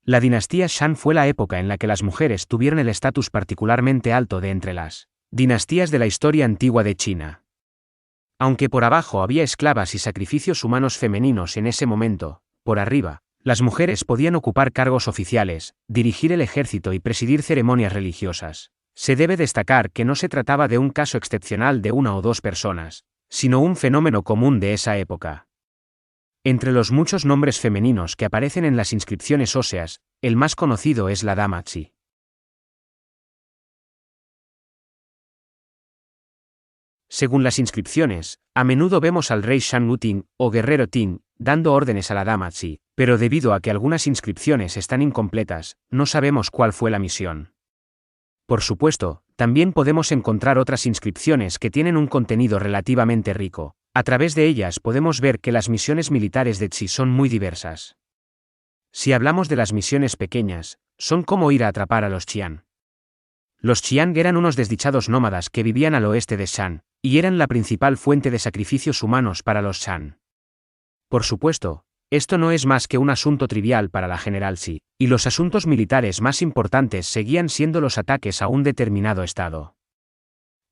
La dinastía Shan fue la época en la que las mujeres tuvieron el estatus particularmente alto de entre las dinastías de la historia antigua de China. Aunque por abajo había esclavas y sacrificios humanos femeninos en ese momento, por arriba, las mujeres podían ocupar cargos oficiales, dirigir el ejército y presidir ceremonias religiosas. Se debe destacar que no se trataba de un caso excepcional de una o dos personas, sino un fenómeno común de esa época. Entre los muchos nombres femeninos que aparecen en las inscripciones óseas, el más conocido es la dama Xi. Según las inscripciones, a menudo vemos al rey Shan Wuting, o guerrero Ting, dando órdenes a la dama Xi, pero debido a que algunas inscripciones están incompletas, no sabemos cuál fue la misión. Por supuesto, también podemos encontrar otras inscripciones que tienen un contenido relativamente rico. A través de ellas podemos ver que las misiones militares de Xi son muy diversas. Si hablamos de las misiones pequeñas, son como ir a atrapar a los Qian. Los Qian eran unos desdichados nómadas que vivían al oeste de Shan, y eran la principal fuente de sacrificios humanos para los Shan. Por supuesto, esto no es más que un asunto trivial para la general Xi, y los asuntos militares más importantes seguían siendo los ataques a un determinado estado.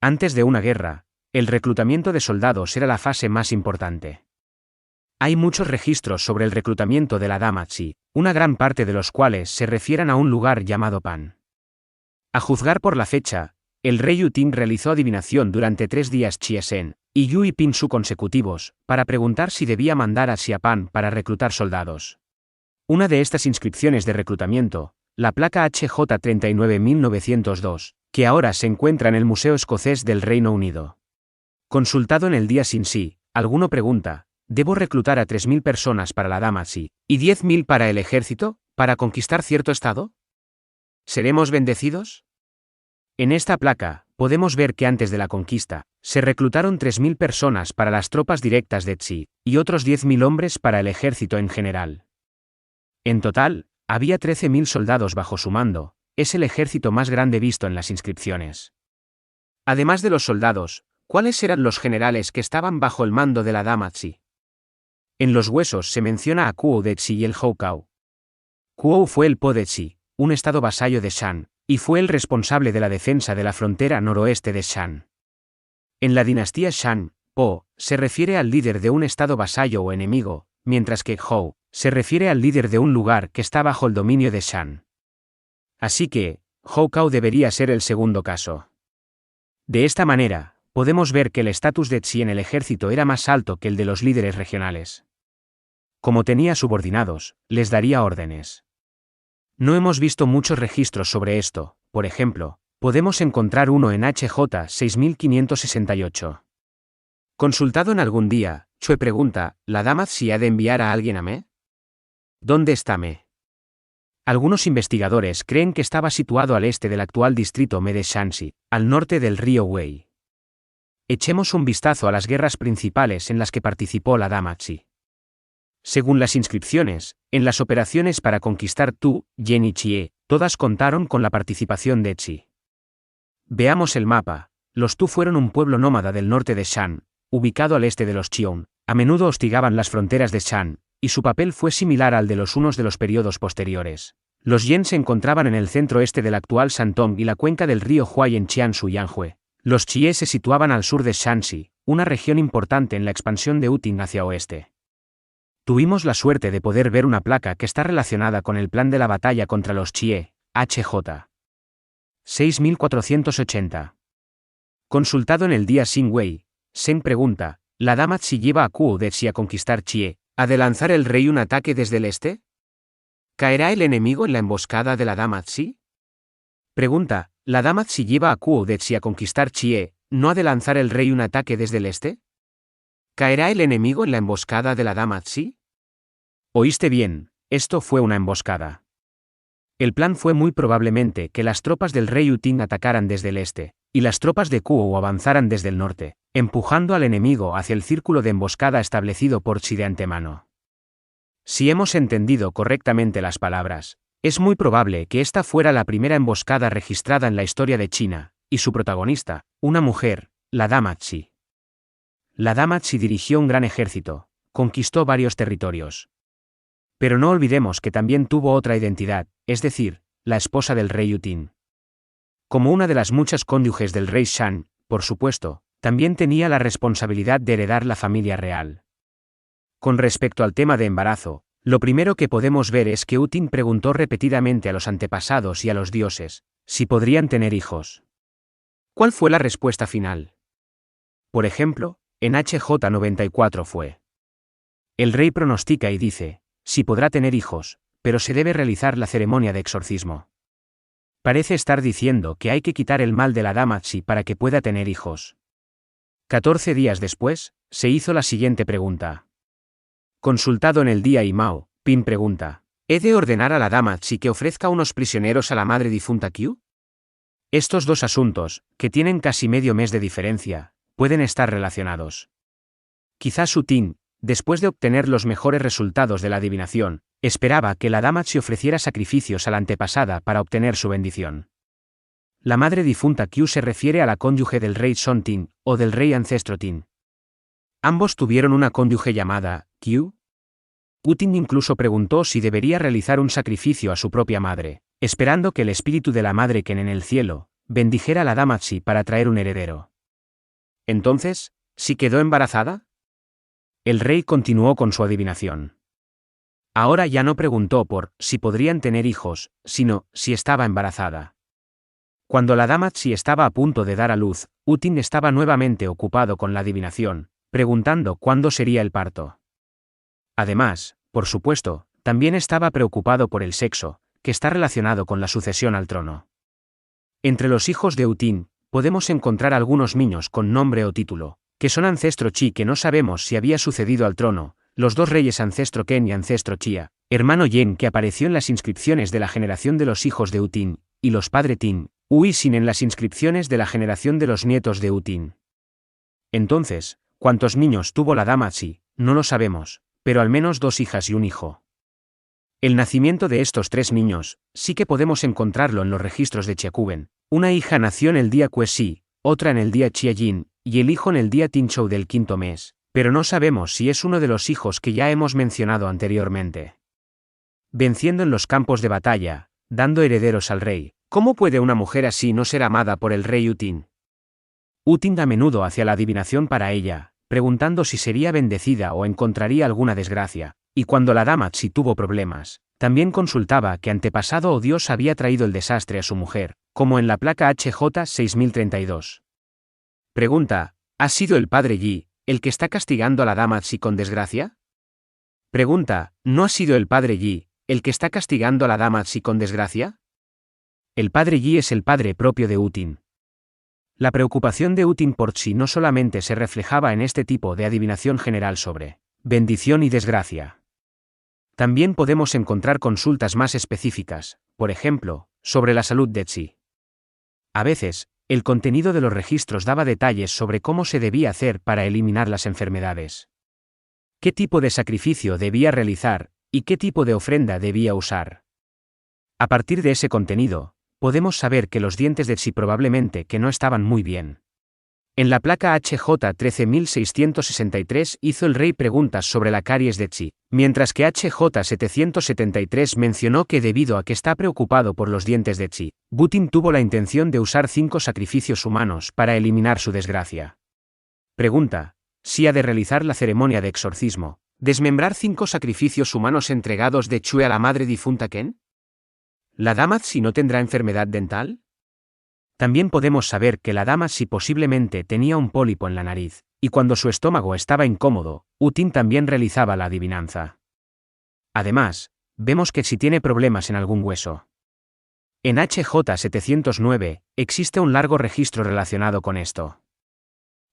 Antes de una guerra, el reclutamiento de soldados era la fase más importante. Hay muchos registros sobre el reclutamiento de la dama Xi, una gran parte de los cuales se refieren a un lugar llamado Pan. A juzgar por la fecha, el rey Yu Ting realizó adivinación durante 3 días Chiesen y Yu y Pin Su consecutivos, para preguntar si debía mandar a Xia Pan para reclutar soldados. Una de estas inscripciones de reclutamiento, la placa HJ 39902, que ahora se encuentra en el Museo Escocés del Reino Unido. Consultado en el día Sin Si, alguno pregunta, ¿debo reclutar a 3.000 personas para la dama Xi, y 10.000 para el ejército, para conquistar cierto estado? ¿Seremos bendecidos? En esta placa, podemos ver que antes de la conquista, se reclutaron 3.000 personas para las tropas directas de Xi, y otros 10.000 hombres para el ejército en general. En total, había 13.000 soldados bajo su mando, es el ejército más grande visto en las inscripciones. Además de los soldados, ¿cuáles eran los generales que estaban bajo el mando de la dama Xi? En los huesos se menciona a Kuo de Xi y el Houkao. Kuo fue el Po de Xi, un estado vasallo de Shan, y fue el responsable de la defensa de la frontera noroeste de Shan. En la dinastía Shan, Po se refiere al líder de un estado vasallo o enemigo, mientras que Hou se refiere al líder de un lugar que está bajo el dominio de Shan. Así que, Houkao debería ser el segundo caso. De esta manera, podemos ver que el estatus de Xi en el ejército era más alto que el de los líderes regionales. Como tenía subordinados, les daría órdenes. No hemos visto muchos registros sobre esto, por ejemplo, podemos encontrar uno en HJ 6568. Consultado en algún día, Chue pregunta, ¿la dama Xi ha de enviar a alguien a Me? ¿Dónde está Me? Algunos investigadores creen que estaba situado al este del actual distrito Me de Shanxi, al norte del río Wei. Echemos un vistazo a las guerras principales en las que participó la dama Xi. Según las inscripciones, en las operaciones para conquistar Tu, Yen y Chie, todas contaron con la participación de Xi. Veamos el mapa. Los Tu fueron un pueblo nómada del norte de Shan, ubicado al este de los Qiong, a menudo hostigaban las fronteras de Shan, y su papel fue similar al de los hunos de los periodos posteriores. Los Yen se encontraban en el centro-este del actual Shandong y la cuenca del río Huai en Jiangsu y Anhui. Los Chie se situaban al sur de Shanxi, una región importante en la expansión de Wuting hacia oeste. Tuvimos la suerte de poder ver una placa que está relacionada con el plan de la batalla contra los Chie, HJ 6480. Consultado en el día Xin Wei, Shen pregunta, ¿la dama Xi lleva a Kuo de Xi a conquistar Chie, a de lanzar el rey un ataque desde el este? ¿Caerá el enemigo en la emboscada de la dama Xi? Pregunta, ¿la dama Xi lleva a Kuo de Xi a conquistar Chie, no ha de lanzar el rey un ataque desde el este? ¿Caerá el enemigo en la emboscada de la dama Xi? Oíste bien, esto fue una emboscada. El plan fue muy probablemente que las tropas del rey Wuting atacaran desde el este, y las tropas de Kuo avanzaran desde el norte, empujando al enemigo hacia el círculo de emboscada establecido por Xi de antemano. Si hemos entendido correctamente las palabras, es muy probable que esta fuera la primera emboscada registrada en la historia de China, y su protagonista, una mujer, la dama Xi. La dama Xi dirigió un gran ejército, conquistó varios territorios. Pero no olvidemos que también tuvo otra identidad, es decir, la esposa del rey Utin. Como una de las muchas cónyuges del rey Shan, por supuesto, también tenía la responsabilidad de heredar la familia real. Con respecto al tema de embarazo, lo primero que podemos ver es que Utin preguntó repetidamente a los antepasados y a los dioses si podrían tener hijos. ¿Cuál fue la respuesta final? Por ejemplo, en HJ 94 fue: el rey pronostica y dice, sí podrá tener hijos, pero se debe realizar la ceremonia de exorcismo. Parece estar diciendo que hay que quitar el mal de la Damatzi para que pueda tener hijos. 14 días después, se hizo la siguiente pregunta. Consultado en el día Imao, Pin pregunta: ¿he de ordenar a la Damatzi que ofrezca unos prisioneros a la madre difunta Q? Estos dos asuntos, que tienen casi medio mes de diferencia, pueden estar relacionados. Quizás Utin, después de obtener los mejores resultados de la adivinación, esperaba que la Damatzi ofreciera sacrificios a la antepasada para obtener su bendición. La madre difunta Q se refiere a la cónyuge del rey Son Tin, o del rey ancestro Tin. Ambos tuvieron una cónyuge llamada Q. Utin incluso preguntó si debería realizar un sacrificio a su propia madre, esperando que el espíritu de la madre Ken en el cielo bendijera a la Damatzi para traer un heredero. Entonces, ¿sí quedó embarazada? El rey continuó con su adivinación. Ahora ya no preguntó por si podrían tener hijos, sino si estaba embarazada. Cuando la Damatzi estaba a punto de dar a luz, Utin estaba nuevamente ocupado con la adivinación, preguntando cuándo sería el parto. Además, por supuesto, también estaba preocupado por el sexo, que está relacionado con la sucesión al trono. Entre los hijos de Utin, podemos encontrar algunos niños con nombre o título, que son ancestro Chi que no sabemos si había sucedido al trono, los dos reyes ancestro Ken y ancestro Chia, hermano Yen que apareció en las inscripciones de la generación de los hijos de Utin, y los padre Tin, Uisin en las inscripciones de la generación de los nietos de Utin. Entonces, ¿cuántos niños tuvo la Damatzi? No lo sabemos, pero al menos 2 hijas y un hijo. El nacimiento de estos 3 niños, sí que podemos encontrarlo en los registros de Chiakuben. Una hija nació en el día Kuesi, otra en el día Chiajin, y el hijo en el día Tinchou del 5º mes, pero no sabemos si es uno de los hijos que ya hemos mencionado anteriormente. Venciendo en los campos de batalla, dando herederos al rey, ¿cómo puede una mujer así no ser amada por el rey Utin? Utin a menudo hacía la adivinación para ella, preguntando si sería bendecida o encontraría alguna desgracia, y cuando la Damatzi tuvo problemas, también consultaba qué antepasado o dios había traído el desastre a su mujer, como en la placa HJ 6032. Pregunta: ¿ha sido el padre Yi el que está castigando a la Damatzi con desgracia? Pregunta: ¿no ha sido el padre Yi el que está castigando a la Damatzi con desgracia? El padre Yi es el padre propio de Utin. La preocupación de Utin por Chi no solamente se reflejaba en este tipo de adivinación general sobre bendición y desgracia. También podemos encontrar consultas más específicas, por ejemplo, sobre la salud de Chi. A veces, el contenido de los registros daba detalles sobre cómo se debía hacer para eliminar las enfermedades. ¿Qué tipo de sacrificio debía realizar, y qué tipo de ofrenda debía usar? A partir de ese contenido, podemos saber que los dientes de Chi probablemente que no estaban muy bien. En la placa HJ 13663 hizo el rey preguntas sobre la caries de Chi, mientras que HJ 773 mencionó que debido a que está preocupado por los dientes de Chi, Utin tuvo la intención de usar 5 sacrificios humanos para eliminar su desgracia. Pregunta: si ha de realizar la ceremonia de exorcismo, ¿desmembrar 5 sacrificios humanos entregados de Chue a la madre difunta Ken? ¿La Damatzi no tendrá enfermedad dental? También podemos saber que la Damatzi posiblemente tenía un pólipo en la nariz, y cuando su estómago estaba incómodo, Utin también realizaba la adivinanza. Además, vemos que si tiene problemas en algún hueso. En HJ 709, existe un largo registro relacionado con esto.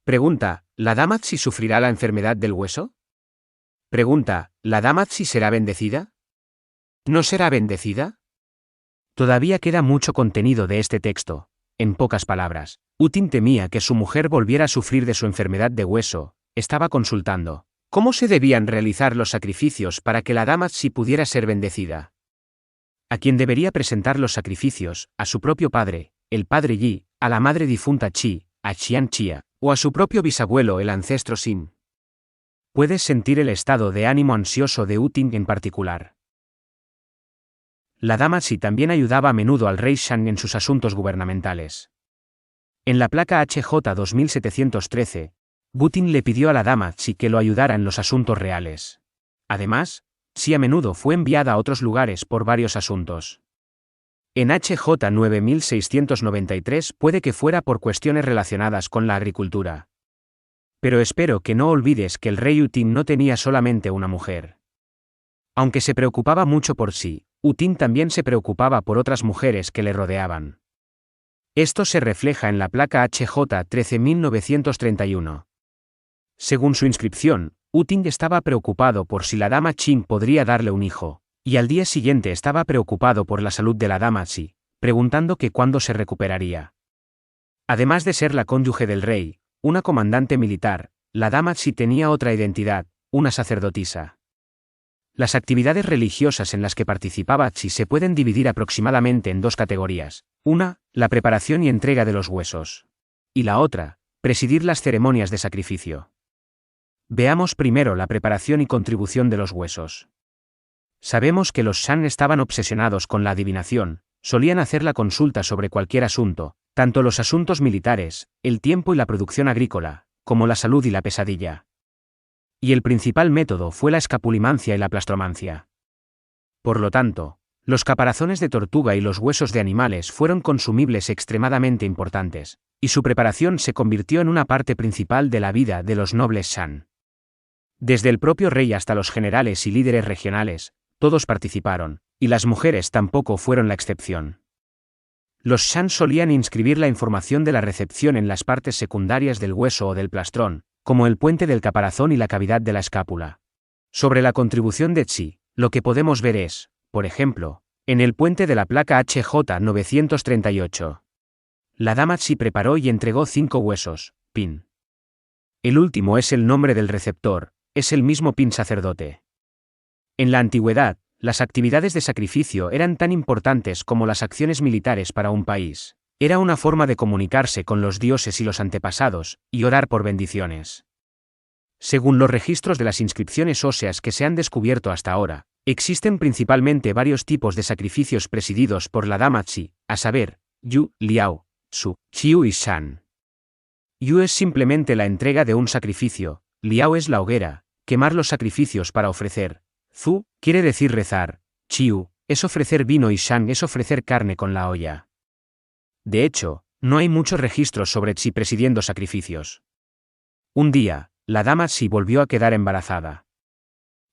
Pregunta: ¿la Damatzi sufrirá la enfermedad del hueso? Pregunta: ¿la Damatzi será bendecida? ¿No será bendecida? Todavía queda mucho contenido de este texto. En pocas palabras, Utin temía que su mujer volviera a sufrir de su enfermedad de hueso. Estaba consultando cómo se debían realizar los sacrificios para que la Damatzi pudiera ser bendecida. ¿A quién debería presentar los sacrificios? ¿A su propio padre, el padre Yi, a la madre difunta Chi, a Xian Chia, o a su propio bisabuelo, el ancestro Sin? Puedes sentir el estado de ánimo ansioso de Utin en particular. La dama Tsi también ayudaba a menudo al rey Shang en sus asuntos gubernamentales. En la placa HJ 2713, Butin le pidió a la dama Tsi que lo ayudara en los asuntos reales. Además, Tsi a menudo fue enviada a otros lugares por varios asuntos. En HJ 9693 puede que fuera por cuestiones relacionadas con la agricultura. Pero espero que no olvides que el rey Utin no tenía solamente una mujer. Aunque se preocupaba mucho por sí, Utin también se preocupaba por otras mujeres que le rodeaban. Esto se refleja en la placa HJ 13931. Según su inscripción, Utin estaba preocupado por si la dama Qing podría darle un hijo, y al día siguiente estaba preocupado por la salud de la dama Tsi, preguntando que cuándo se recuperaría. Además de ser la cónyuge del rey, una comandante militar, la dama Tsi tenía otra identidad, una sacerdotisa. Las actividades religiosas en las que participaba Tsi se pueden dividir aproximadamente en dos categorías: una, la preparación y entrega de los huesos. Y la otra, presidir las ceremonias de sacrificio. Veamos primero la preparación y contribución de los huesos. Sabemos que los Shan estaban obsesionados con la adivinación, solían hacer la consulta sobre cualquier asunto, tanto los asuntos militares, el tiempo y la producción agrícola, como la salud y la pesadilla. Y el principal método fue la escapulimancia y la plastromancia. Por lo tanto, los caparazones de tortuga y los huesos de animales fueron consumibles extremadamente importantes, y su preparación se convirtió en una parte principal de la vida de los nobles Shan. Desde el propio rey hasta los generales y líderes regionales, todos participaron, y las mujeres tampoco fueron la excepción. Los Shan solían inscribir la información de la recepción en las partes secundarias del hueso o del plastrón, como el puente del caparazón y la cavidad de la escápula. Sobre la contribución de Tsi, lo que podemos ver es, por ejemplo, en el puente de la placa HJ 938. La dama Tsi preparó y entregó 5 huesos, pin. El último es el nombre del receptor, es el mismo pin sacerdote. En la antigüedad, las actividades de sacrificio eran tan importantes como las acciones militares para un país. Era una forma de comunicarse con los dioses y los antepasados, y orar por bendiciones. Según los registros de las inscripciones óseas que se han descubierto hasta ahora, existen principalmente varios tipos de sacrificios presididos por la dama Tsi, a saber, Yu, Liao, Su, Qiu y Shan. Yu es simplemente la entrega de un sacrificio, Liao es la hoguera, quemar los sacrificios para ofrecer, Zu quiere decir rezar, Qiu es ofrecer vino y Shan es ofrecer carne con la olla. De hecho, no hay muchos registros sobre Tsi presidiendo sacrificios. Un día, la dama Tsi volvió a quedar embarazada.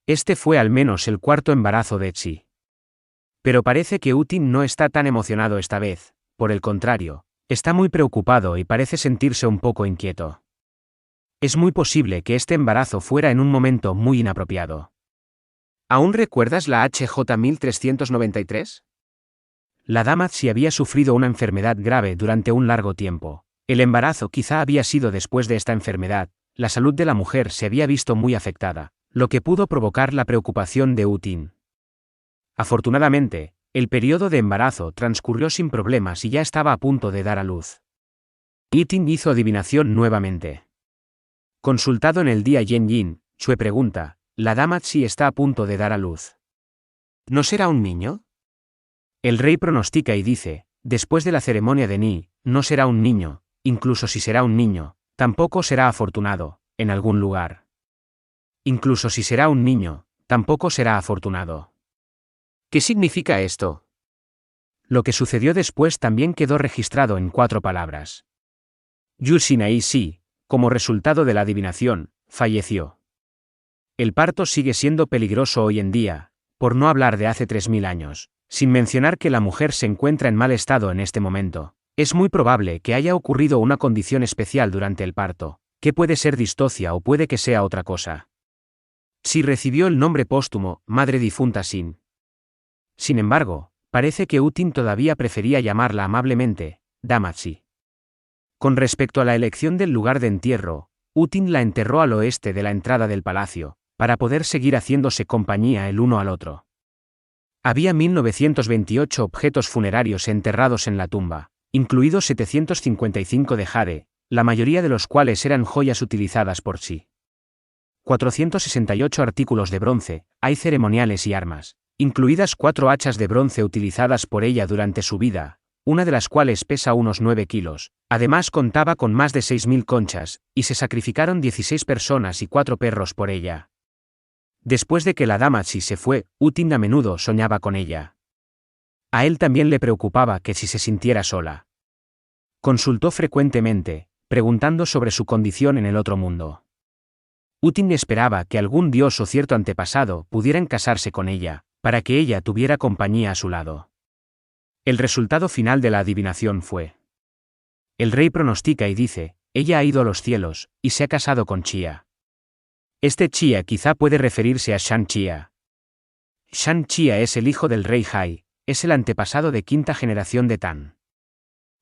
Este fue al menos el 4º embarazo de Tsi. Pero parece que Utin no está tan emocionado esta vez, por el contrario, está muy preocupado y parece sentirse un poco inquieto. Es muy posible que este embarazo fuera en un momento muy inapropiado. ¿Aún recuerdas la HJ 1393? La dama Tsi había sufrido una enfermedad grave durante un largo tiempo. El embarazo quizá había sido después de esta enfermedad, la salud de la mujer se había visto muy afectada, lo que pudo provocar la preocupación de Utin. Afortunadamente, el periodo de embarazo transcurrió sin problemas y ya estaba a punto de dar a luz. Utin hizo adivinación nuevamente. Consultado en el día Yen Yin, Shue pregunta, la dama Tsi está a punto de dar a luz. ¿No será un niño? El rey pronostica y dice, después de la ceremonia de Ni, no será un niño, incluso si será un niño, tampoco será afortunado, en algún lugar. Incluso si será un niño, tampoco será afortunado. ¿Qué significa esto? Lo que sucedió después también quedó registrado en 4 palabras. Yu Xinai Si, como resultado de la adivinación, falleció. El parto sigue siendo peligroso hoy en día, por no hablar de hace 3000 años, sin mencionar que la mujer se encuentra en mal estado en este momento. Es muy probable que haya ocurrido una condición especial durante el parto, que puede ser distocia o puede que sea otra cosa. Tsi recibió el nombre póstumo, madre difunta Sin. Sin embargo, parece que Utin todavía prefería llamarla amablemente, dama Tsi. Con respecto a la elección del lugar de entierro, Utin la enterró al oeste de la entrada del palacio, para poder seguir haciéndose compañía el uno al otro. Había 1928 objetos funerarios enterrados en la tumba, incluidos 755 de jade, la mayoría de los cuales eran joyas utilizadas por Tsi. 468 artículos de bronce, hay ceremoniales y armas, incluidas 4 hachas de bronce utilizadas por ella durante su vida, una de las cuales pesa unos 9 kilos. Además contaba con más de 6.000 conchas, y se sacrificaron 16 personas y 4 perros por ella. Después de que la Damacy se fue, Utin a menudo soñaba con ella. A él también le preocupaba que si se sintiera sola. Consultó frecuentemente, preguntando sobre su condición en el otro mundo. Utin esperaba que algún dios o cierto antepasado pudieran casarse con ella, para que ella tuviera compañía a su lado. El resultado final de la adivinación fue: el rey pronostica y dice, ella ha ido a los cielos, y se ha casado con Chia. Este Chia quizá puede referirse a Shan Chia. Shan Chia es el hijo del rey Hai, es el antepasado de 5ª generación de Tan.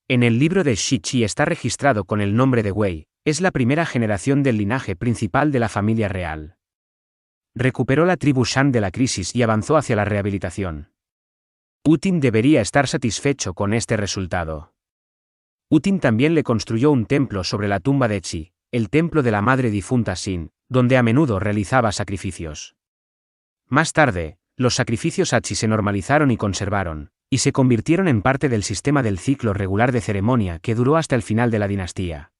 En el libro de Shi Chi está registrado con el nombre de Wei, es la primera generación del linaje principal de la familia real. Recuperó la tribu Shan de la crisis y avanzó hacia la rehabilitación. Utin debería estar satisfecho con este resultado. Utin también le construyó un templo sobre la tumba de Chi, el templo de la madre difunta Sin, donde a menudo realizaba sacrificios. Más tarde, los sacrificios a Chi se normalizaron y conservaron, y se convirtieron en parte del sistema del ciclo regular de ceremonia que duró hasta el final de la dinastía.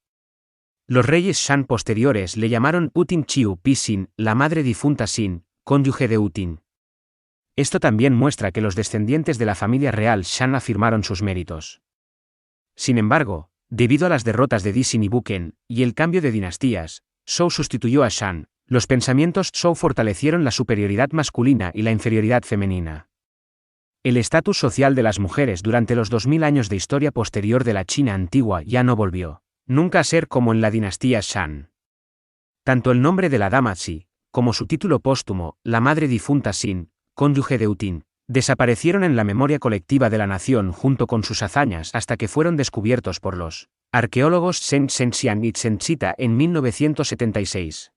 Los reyes Shan posteriores le llamaron Utin Chiu Pi Sin, la madre difunta Sin, cónyuge de Utin. Esto también muestra que los descendientes de la familia real Shan afirmaron sus méritos. Sin embargo, debido a las derrotas de Di Sin y Buken, y el cambio de dinastías, Zhou sustituyó a Shan, los pensamientos Zhou fortalecieron la superioridad masculina y la inferioridad femenina. El estatus social de las mujeres durante los 2000 años de historia posterior de la China antigua ya no volvió, nunca a ser como en la dinastía Shan. Tanto el nombre de la Damacy, como su título póstumo, la madre difunta Sin, cónyuge de Utin, desaparecieron en la memoria colectiva de la nación junto con sus hazañas hasta que fueron descubiertos por los arqueólogos Zheng Zhenxiang y Zheng Zita en 1976.